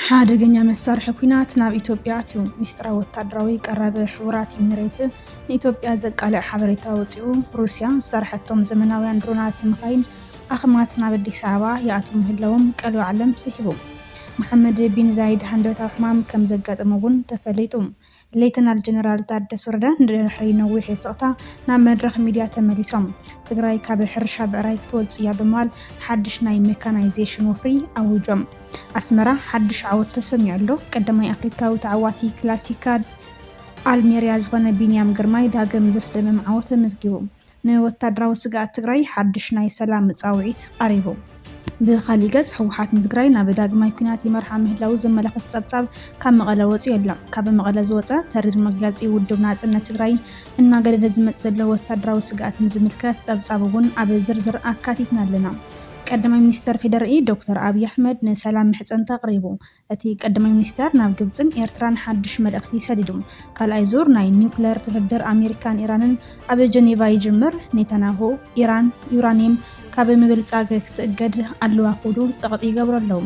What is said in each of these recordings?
ሓደገኛ መሳርሒ ኩናት ናብ ኢትዮጵያ ኣትዩ ሚስጥራዊ ወታደራዊ ቀረበ ሕቡራት ኤሚሬት ንኢትዮጵያ ዘቃልዕ ሓበሬታ ወፂኡ ሩስያ ዝሰርሐቶም ዘመናውያን ድሮናት መካይን ኣኽማት ናብ ኣዲስ ኣበባ ይኣትዉ ምህለዎም ቀልቢ ዓለም ስሒቡ መሐመድ ቢን ዛይድ ሃንደበታዊ ሕማም ከም ዘጋጠመውን ተፈሊጡ ሌተናል ጀነራል ታደሰ ወረደ ንድሕሪ ነዊሕ ስቕታ ናብ መድረኽ ሚድያ ተመሊሶም ትግራይ ካብ ሕርሻ ብዕራይ ክትወፅያ ብምባል ሓድሽ ናይ ሜካናይዜሽን ወፍሪ ኣውጆም ኣስመራ ሓድሽ ዓወት ተሰሚዑ ኣሎ ቀዳማይ ኣፍሪካዊ ተዓዋቲ ክላሲካ ኣልሜርያ ዝኾነ ቢንያም ግርማይ ዳግም ዘስደመም ዓወት ተመዝጊቡ ንወታደራዊ ስጋኣት ትግራይ ሓድሽ ናይ ሰላም መጻውዒት ቀሪቡ ብኻሊእ ገጽ ሕወሓት ንትግራይ ናብ ዳግማይ ኩናት ይመርሓ ምህላው ዘመላኽት ጸብጻብ ካብ መቐለ ወፂኡ ኣሎ ካብ መቐለ ዝወፀ ተሪር መግለጺ ውድብ ናጽነት ትግራይ እናገደደ ዝመጽእ ዘሎ ወታደራዊ ስጋኣትን ዝምልከት ጸብጻብ እውን ኣብ ዝርዝር ኣካቲትና ኣለና ቀዳማይ ሚኒስተር ፌደራል ዶክተር አብይ አሕመድ ንሰላም ምሕፀን ተቕሪቡ እቲ ቀዳማይ ሚኒስተር ናብ ግብፅን ኤርትራን ሓድሽ መልእኽቲ ሰዲዱ ካልኣይ ዙር ናይ ኒውክሌር ድርድር ኣሜሪካን ኢራንን ኣብ ጀኔቫ ይጅምር ኔታንያሁ ኢራን ዩራኒየም ካብ ምብልጻግ ክትእገድ ኣለዋ ክብሉ ፀቕጢ ይገብሩ ኣለዉ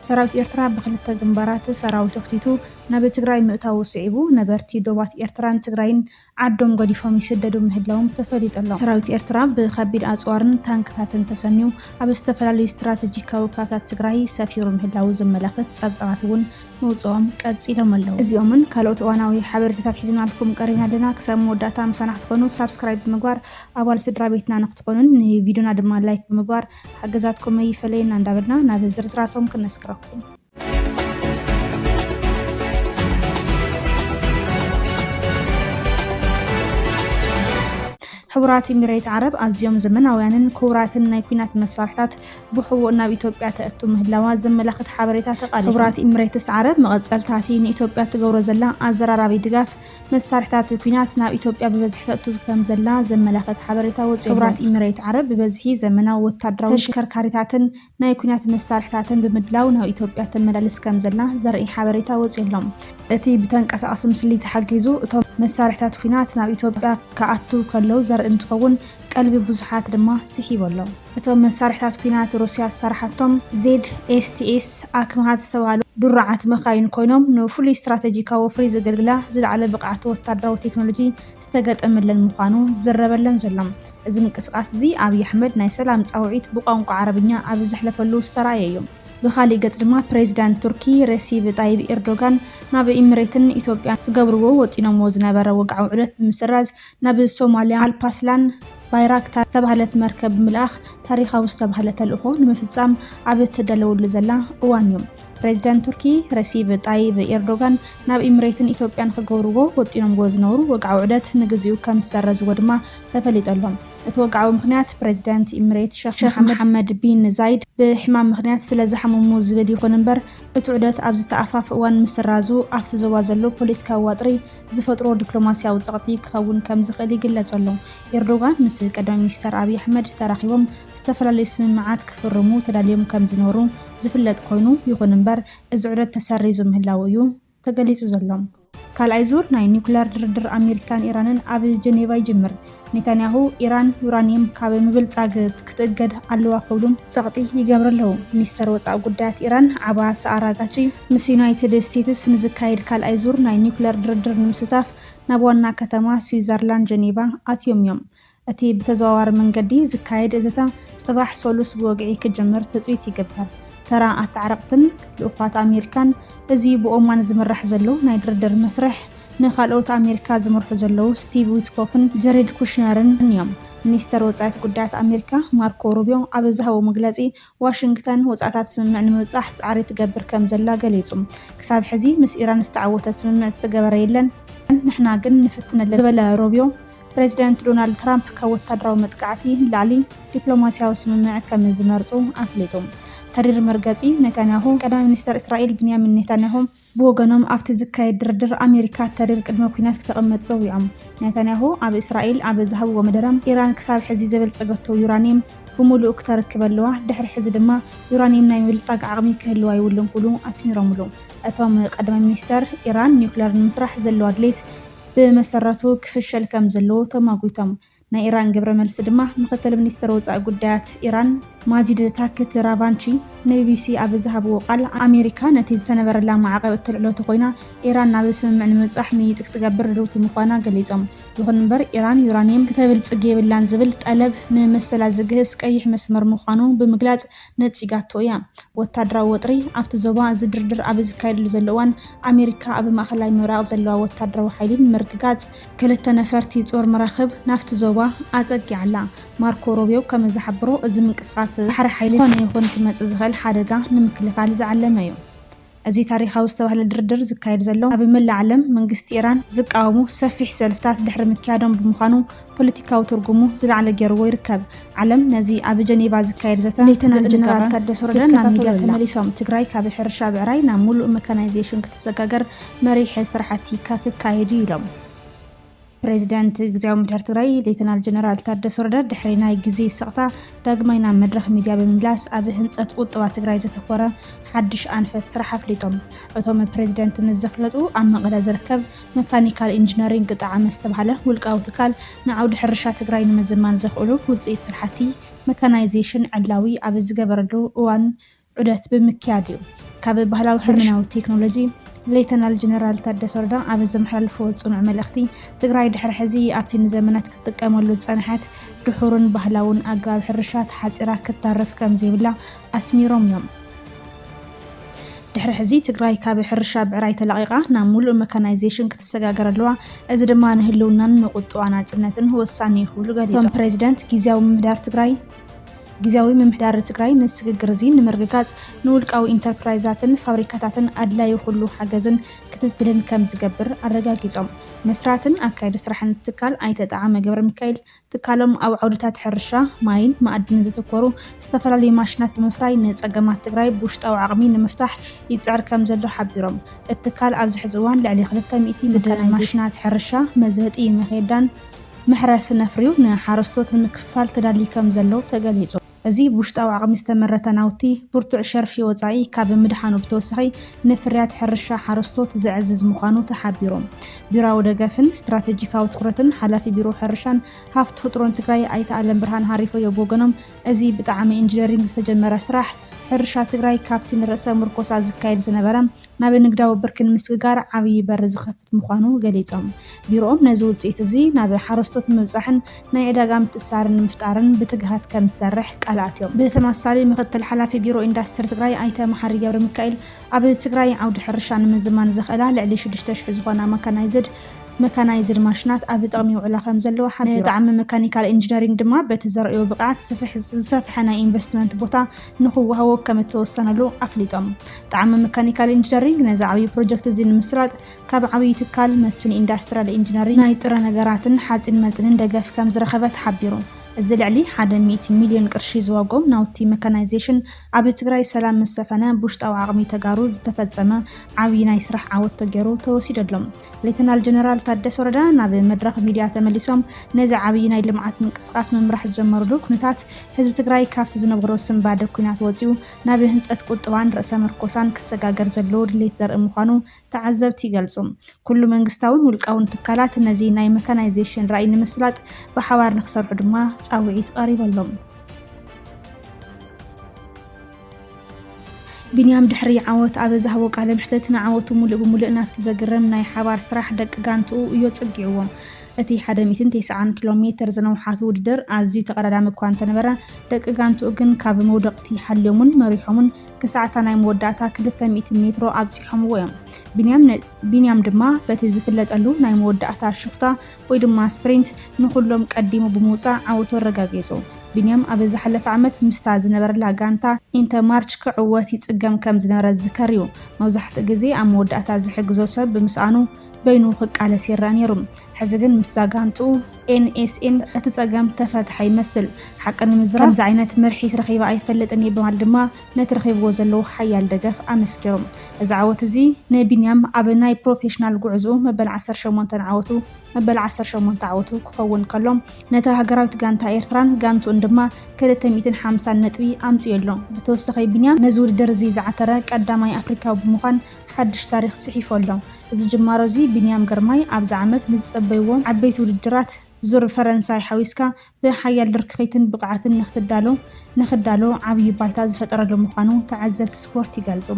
ሰራዊት ኤርትራ ብክልተ ግንባራት ሰራዊት ተኽቲቱ ናብ ትግራይ ምእታው ስዒቡ ነበርቲ ዶባት ኤርትራን ትግራይን ዓዶም ገዲፎም ይስደዱ ምህላዎም ተፈሊጡ ኣሎ ሰራዊት ኤርትራ ብከቢድ ኣጽዋርን ታንክታትን ተሰኒው ኣብ ዝተፈላለዩ ስትራቴጂካዊ ካብታት ትግራይ ሰፊሩ ምህላው ዘመላኽት ጸብጻባት እውን መውጽኦም ቀጺሎም ኣለዉ እዚኦምን ካልኦት እዋናዊ ሓበሬታታት ሒዝናልኩም ቀሪብና ኣለና ክሳብ መወዳእታ ምሳና ክትኮኑ ሳብስክራይብ ብምግባር ኣባል ስድራ ቤትና ንኽትኮኑን ንቪድዮና ድማ ላይክ ብምግባር ሓገዛትኩም ይፈለየና እንዳበልና ናብ ዝርዝራቶም ክነስክረኩም ሕቡራት ኤሚሬት ዓረብ ኣዝዮም ዘመናውያንን ክቡራትን ናይ ኩናት መሳርሕታት ብሕቡእ ናብ ኢትዮጵያ ተእቱ ምህላዋ ዘመላኽት ሓበሬታ ተቓሊዑ ሕቡራት ኤሚሬትስ ዓረብ መቐጸልታቲ ንኢትዮጵያ ትገብሮ ዘላ ኣዘራራቢ ድጋፍ መሳርሕታት ኩናት ናብ ኢትዮጵያ ብበዝሒ ተእቱ ከም ዘላ ዘመላኽት ሓበሬታ ወፂኡ ሕቡራት ኤሚሬት ዓረብ ብበዝሒ ዘመናዊ ወታደራዊ ተሽከርካሪታትን ናይ ኩናት መሳርሕታትን ብምድላው ናብ ኢትዮጵያ ተመላልስ ከም ዘላ ዘርኢ ሓበሬታ ወፂኡሎም እቲ ብተንቀሳቐሲ ምስሊ ተሓጊዙ እቶም መሳርሕታት ኩናት ናብ ኢትዮጵያ ከኣቱ ከለው ዘርኢ እንትኸውን ቀልቢ ብዙሓት ድማ ስሒቡ ኣሎ እቶም መሳርሕታት ኩናት ሩስያ ዝሰርሓቶም ZSTS ኣክማት ዝተባሃሉ ዱራዓት መካይን ኮይኖም ንፍሉይ ስትራቴጂካዊ ወፍሪ ዘገልግላ ዝለዓለ ብቕዓት ወታደራዊ ቴክኖሎጂ ዝተገጠመለን ምዃኑ ዝረበለን ዘሎ እዚ ምንቅስቓስ እዚ ኣብይ ኣሕመድ ናይ ሰላም ጻውዒት ብቋንቋ ዓረብኛ ኣብ ዝሕለፈሉ ዝተራእየ እዩ ብኻሊእ ገጽ ድማ ፕሬዚዳንት ቱርኪ ረሲብ ጣይብ ኤርዶጋን ናብ ኤሚሬትን ኢትዮጵያን ክገብርዎ ወጢኖምዎ ዝነበረ ወግዓዊ ዑደት ብምስራዝ ናብ ሶማልያ አልፓስላን ባይራክታ ዝተባህለት መርከብ ምልኣኽ ታሪኻዊ ዝተባህለ ተልእኾ ንምፍጻም ኣብ እትደለወሉ ዘላ እዋን እዩ ፕሬዚዳንት ቱርኪ ረሲብ ጣይብ ኤርዶጋን ናብ ኤሚሬትን ኢትዮጵያን ክገብርዎ ወጢኖምዎ ዝነበሩ ወግዓዊ ዑደት ንግዚኡ ከም ዝሰረዝዎ ድማ ተፈሊጡ ኣሎ እቲ ወግዓዊ ምክንያት ፕሬዚዳንት ኤሚሬት ሼክ መሐመድ ቢን ዛይድ ብሕማም ምክንያት ስለ ዝሓመሙ ዝብል ይኹን እምበር እቲ ዑደት ኣብ ዝተኣፋፍ እዋን ምስራዙ ኣብቲ ዞባ ዘሎ ፖለቲካዊ ዋጥሪ ዝፈጥሮ ዲፕሎማስያዊ ፀቕጢ ክኸውን ከም ዝኽእል ይግለጽ ኣሎ ኤርዶጋን ምስ ቀዳማይ ሚኒስተር አብይ አሕመድ ተራኺቦም ዝተፈላለዩ ስምምዓት ክፍርሙ ተዳልዮም ከም ዝነበሩ ዝፍለጥ ኮይኑ ይኹን እምበር እዚ ዑደት ተሰሪዙ ምህላው እዩ ተገሊጹ ዘሎ ካልኣይ ዙር ናይ ኒውክሌር ድርድር ኣሜሪካን ኢራንን ኣብ ጀኔቫ ይጅምር ኔታንያሁ ኢራን ዩራኒየም ካብ ምብልጻግ ክትእገድ ኣለዋ ክብሉ ፀቕጢ ይገብሩ ኣለዉ ሚኒስተር ወፃኢ ጉዳያት ኢራን ዓባስ ኣራጋቺ ምስ ዩናይትድ ስቴትስ ንዝካየድ ካልኣይ ዙር ናይ ኒውክሌር ድርድር ንምስታፍ ናብ ዋና ከተማ ስዊዘርላንድ ጀኔቫ ኣትዮም እዮም እቲ ብተዘዋዋሪ መንገዲ ዝካየድ እዘታ ጽባሕ ሰሉስ ብወግዒ ክጅምር ተጽዊት ይግበር ተራ ኣታዕረቕትን ልኡኻት ኣሜሪካን እዚ ብኦማን ዝምራሕ ዘሎ ናይ ድርድር መስርሕ ንኻልኦት ኣሜሪካ ዝመርሑ ዘለው ስቲቭ ዊትኮፍን ጀሬድ ኩሽነርን እዮም ሚኒስተር ወፃኢ ጉዳያት ኣሜሪካ ማርኮ ሩቢዮ ኣብ ዝሃቦ መግለጺ ዋሽንግተን ወፃእታት ስምምዕ ንምብጻሕ ጻዕሪ ትገብር ከም ዘላ ገሊጹ ክሳብ ሕዚ ምስ ኢራን ዝተዓወተ ስምምዕ ዝተገበረ የለን ንሕና ግን ንፍትነለ ዝበለ ሩቢዮ ፕሬዚዳንት ዶናልድ ትራምፕ ካብ ወታደራዊ መጥቃዕቲ ላዕሊ ዲፕሎማስያዊ ስምምዕ ከም ዝመርጹ ኣፍሊጡ ተሪር መርገጺ ኔታንያሁ ቀዳማይ ሚኒስተር እስራኤል ቢንያሚን ኔታንያሁ ብወገኖም ኣብቲ ዝካየድ ድርድር ኣሜሪካ ተሪር ቅድመ ኩናት ክትቕመጥ ፀዊዖም ኔታንያሁ ኣብ እስራኤል ኣብ ዝሃብዎ መደረም ኢራን ክሳብ ሕዚ ዘበልጸገቶ ዩራኒየም ብሙሉእ ክትረክበለዋ ድሕሪ ሕዚ ድማ ዩራኒየም ናይ ምብልጻግ ዓቕሚ ክህልዋ ይብሉን ኩሉ ኣስሚሮምሉ እቶም ቀዳማይ ሚኒስተር ኢራን ኒውክሌር ንምስራሕ ዘለዋ ድሌት بمسرته كفشل كم زلو تماغويتم ናይ ኢራን ግብረ መልሲ ድማ ምክትል ሚኒስትር ወፃኢ ጉዳያት ኢራን ማጂድ ታክት ራቫንቺ ንቢቢሲ ኣብ ዝሃብዎ ቃል ኣሜሪካ ነቲ ዝተነበረላ ማዕቀብ እትልዕሎቱ ኮይና ኢራን ናብ ስምምዕ ንምብፃሕ ሚኢጥ ክትገብር ርድውቲ ምዃና ገሊፆም። ይኹን እምበር ኢራን ዩራኒየም ከተበልፅግ የብላን ዝብል ጠለብ ንመሰላ ዝግህስ ቀይሕ መስመር ምዃኑ ብምግላጽ ነፂጋቶ እያ። ወታደራዊ ወጥሪ ኣብቲ ዞባ ዝድርድር ኣብ ዝካየድሉ ዘለዋን ኣሜሪካ ኣብ ማእከላይ ምብራቅ ዘለዋ ወታደራዊ ሓይሊ ምርግጋጽ ክልተ ነፈርቲ ጾር መራኽብ ናፍቲ ዞባ ኣጸጊዓላ። ማርኮ ሮቢዮ ከም ዝሓበሮ እዚ ምንቅስቃስ ባሕሪ ሓይሊ ኮነ ይኹን ክመጽእ ዝኽእል ሓደጋ ንምክልኻል ዝዓለመ እዩ። እዚ ታሪኻዊ ዝተባህለ ድርድር ዝካየድ ዘሎ ኣብ መላእ ዓለም መንግስቲ ኢራን ዝቃወሙ ሰፊሕ ሰልፍታት ድሕሪ ምክያዶም ብምዃኑ ፖለቲካዊ ትርጉሙ ዝለዓለ ገይርዎ ይርከብ። ዓለም ነዚ ኣብ ጀኔቫ ዝካየድ ዘተ ሌተናል ጀነራል ታደሰ ወረደ ናብ ሚድያ ተመሊሶም ትግራይ ካብ ሕርሻ ብዕራይ ናብ ሙሉእ መካናይዜሽን ክትሰጋገር መሪሕ ስራሕቲ ክካየድ ኢሎም። ፕሬዚዳንት ግዚያዊ ምምሕዳር ትግራይ ሌተናል ጀነራል ታደሰ ወረደ ድሕሪ ናይ ግዜ ስቕታ ዳግማይ ናብ መድረኽ ሚድያ ብምምላስ ኣብ ህንፀት ቁጠባ ትግራይ ዘተኮረ ሓድሽ ኣንፈት ስራሕ ኣፍሊጦም። እቶም ፕሬዚዳንት ንዘፍለጡ ኣብ መቐለ ዝርከብ መካኒካል ኢንጂነሪንግ ጣዕመ ዝተባህለ ውልቃዊ ትካል ንዓውዲ ሕርሻ ትግራይ ንምዝማን ዘኽእሉ ውፅኢት ስራሕቲ መካናይዜሽን ዕላዊ ኣብ ዝገበረሉ እዋን ዑደት ብምክያድ እዩ። ካብ ባህላዊ ዘመናዊ ቴክኖሎጂ ሌተናል ጀነራል ታደሰ ወረደ ኣብ ዘመሓላልፎ ጽኑዕ መልእኽቲ ትግራይ ድሕሪ ሕዚ ኣብቲ ንዘመናት ክትጥቀመሉ ዝጸንሐት ድሑርን ባህላውን ኣገባብ ሕርሻ ተሓፂራ ክታረፍ ከም ዘይብላ ኣስሚሮም እዮም። ድሕሪ ሕዚ ትግራይ ካብ ሕርሻ ብዕራይ ተለቂቃ ናብ ሙሉእ መካናይዜሽን ክትሰጋገር ኣለዋ። እዚ ድማ ንህልውናን ንቁጠባ ናጽነትን ወሳኒ እዩ ክብሉ ገሊፆም። ፕሬዚዳንት ጊዜያዊ ምምሕዳር ትግራይ ንስግግር እዚ ንምርግጋጽ ንውልቃዊ ኢንተርፕራይዛትን ፋብሪካታትን ኣድላይ ኩሉ ሓገዝን ክትትልን ከም ዝገብር ኣረጋጊጾም። መስራትን ኣካይዲ ስራሕን ትካል ኣይተጣዓመ ገብረ ሚካኤል ትካሎም ኣብ ዓውድታት ሕርሻ ማይን ማዕድን ዘተኮሩ ዝተፈላለዩ ማሽናት ብምፍራይ ንጸገማት ትግራይ ብውሽጣዊ ዓቕሚ ንምፍታሕ ይጽዕር ከም ዘሎ ሓቢሮም። እቲ ትካል ኣብ ዝሕዚ እዋን ልዕሊ 200 ማሽናት ሕርሻ መዝህጢ መኼዳን ምሕረስ ነፍሪው ንሓረስቶት ንምክፍፋል ተዳልዩ ከም ዘሎ ተገሊጹ። እዚ ብውሽጣዊ ዓቕሚ ዝተመረተ ናውቲ ብርቱዕ ሸርፊ ወፃኢ ካብ ምድሓኑ ብተወሳኺ ንፍርያት ሕርሻ ሓረስቶት ዝዕዝዝ ምዃኑ ተሓቢሮም። ቢሮዊ ደገፍን ስትራቴጂካዊ ትኩረትን ሓላፊ ቢሮ ሕርሻን ሃፍቲ ተፈጥሮን ትግራይ ኣይተ ኣለም ብርሃን ሃሪፎዮ ብወገኖም እዚ ብጣዕሚ ኢንጂነሪንግ ዝተጀመረ ስራሕ ሕርሻ ትግራይ ካብቲ ንርእሰ ምርኮሳ ዝካየድ ዝነበረ ናብ ንግዳዊ ብርኪ ንምስግጋር ዓብዪ በሪ ዝኸፍት ምዃኑ ገሊፆም። ቢሮኦም ነዚ ውፅኢት እዚ ናብ ሓረስቶት ምብፃሕን ናይ ዕዳጋ ምትእስሳርን ንምፍጣርን ብትግሃት ከም ዝሰርሕ ቃላት እዮም። ብተመሳሳሊ ምክትል ሓላፊ ቢሮ ኢንዳስትሪ ትግራይ ኣይተ መሓሪ ገብረ ሚካኤል ኣብ ትግራይ ዓውዲ ሕርሻ ንምዝማን ዘኽእላ ልዕሊ 6,000 ዝኾና መካናይዝድ ማሽናት ኣብ ጥቕሚ ይውዕላ ከም ዘለዋ ሓቢሮም። ጣዕሚ መካኒካል ኢንጂነሪንግ ድማ በቲ ዘርእዮ ብቕዓት ዝሰፍሐ ናይ ኢንቨስትመንት ቦታ ንኽወሃቦ ከም እተወሰነሉ ኣፍሊጦም። ጣዕሚ መካኒካል ኢንጂነሪንግ ነዚ ዓብዪ ፕሮጀክት እዚ ንምስራጥ ካብ ዓብዪ ትካል መስፍን ኢንዳስትሪያል ኢንጂነሪንግ ናይ ጥረ ነገራትን ሓፂን መፅንን ደገፍ ከም ዝረኸበ ተሓቢሩ። እዚ ልዕሊ 100 ሚልዮን ቅርሺ ዝዋጎም ናውቲ መካናይዜሽን ኣብ ትግራይ ሰላም ምስ ሰፈነ ብውሽጣዊ ዓቕሚ ተጋሩ ዝተፈጸመ ዓብዪ ናይ ስራሕ ዓወት ተገይሩ ተወሲደሎም። ሌተናል ጀነራል ታደሰ ወረደ ናብ መድረኽ ሚድያ ተመሊሶም ነዚ ዓብዪ ናይ ልምዓት ምንቅስቃስ ምምራሕ ዝጀመሩሉ ኩነታት ህዝቢ ትግራይ ካብቲ ዝነበሮ ስምባደ ኩናት ወፂኡ ናብ ህንፀት ቁጠባን ርእሰ መርኮሳን ክሰጋገር ዘለዎ ድሌት ዘርኢ ምዃኑ ተዓዘብቲ ይገልጹ። ኩሉ መንግስታውን ውልቃውን ትካላት ነዚ ናይ መካናይዜሽን ራእይ ንምስላጥ ብሓባር ንክሰርሑ ድማ ጻውዒት ቀሪበሎም። ቢንያም ድሕሪ ዓወት ኣብ ዝሃቦ ቃለ መሕትት ንዓወቱ ሙሉእ ብሙሉእ ናፍቲ ዘግርም ናይ ሓባር ስራሕ ደቂ ጋንትኡ እዩ ጽጊዕዎም። እቲ 190 ኪሎ ሜትር ዝነውሓት ውድድር ኣዝዩ ተቐዳዳሚ እኳ እንተነበረ ደቂ ጋንትኡ ግን ካብ መውደቕቲ ሓልዮምን መሪሖምን ክሳዕታ ናይ መወዳእታ 200 ሜትሮ ኣብፂሖምዎ እዮም። ቢንያም ድማ በቲ ዝፍለጠሉ ናይ መወዳእታ ሽኽታ ወይ ድማ ስፕሪንት ንኩሎም ቀዲሙ ብምውፃእ ዓወቱ ኣረጋጊጹ። ቢንያም ኣብ ዝሓለፈ ዓመት ምስታ ዝነበረላ ጋንታ ኢንተርማርች ክዕወት ይጽገም ከም ዝነበረ ዝዝከር እዩ። መብዛሕትኡ ግዜ ኣብ መወዳእታ ዝሕግዞ ሰብ ብምስኣኑ በይኑ ክቃለስ ይረአ ነይሩ። ሕዚ ግን ምስ ጋንትኡ NSN እቲ ጸገም ተፈትሐ ይመስል። ሓቂ ንምዝራብ ከምዚ ዓይነት ምርሒት ረኺባ ኣይፈልጥን ብምባል ድማ ነቲ ረኺብዎ ዘለዉ ሓያል ደገፍ ኣመስኪሮም። እዚ ዓወት እዚ ንቢንያም ኣብ ናይ ፕሮፌሽናል ጉዕዞ መበል 18 ዓወቱ ክኸውን ከሎ ነታ ሃገራዊት ጋንታ ኤርትራን ጋንትኡን ድማ 250 ነጥቢ ኣምፂኡሎ። ብተወሳኺ ቢንያም ነዚ ውድድር እዚ ዝዓተረ ቀዳማይ ኣፍሪካዊ ብምዃን ሓድሽ ታሪክ ጽሒፉ ኣሎ። እዚ ጅማሮ እዚ ቢንያም ግርማይ ኣብዚ ዓመት ንዝጸበይዎም ዓበይቲ ውድድራት ዙር ፈረንሳይ ሓዊስካ ብሓያል ድርክከይትን ብቕዓትን ንኽዳሎ ዓብይ ባይታ ዝፈጠረሉ ምዃኑ ተዓዘብቲ ስፖርት ይገልጹ።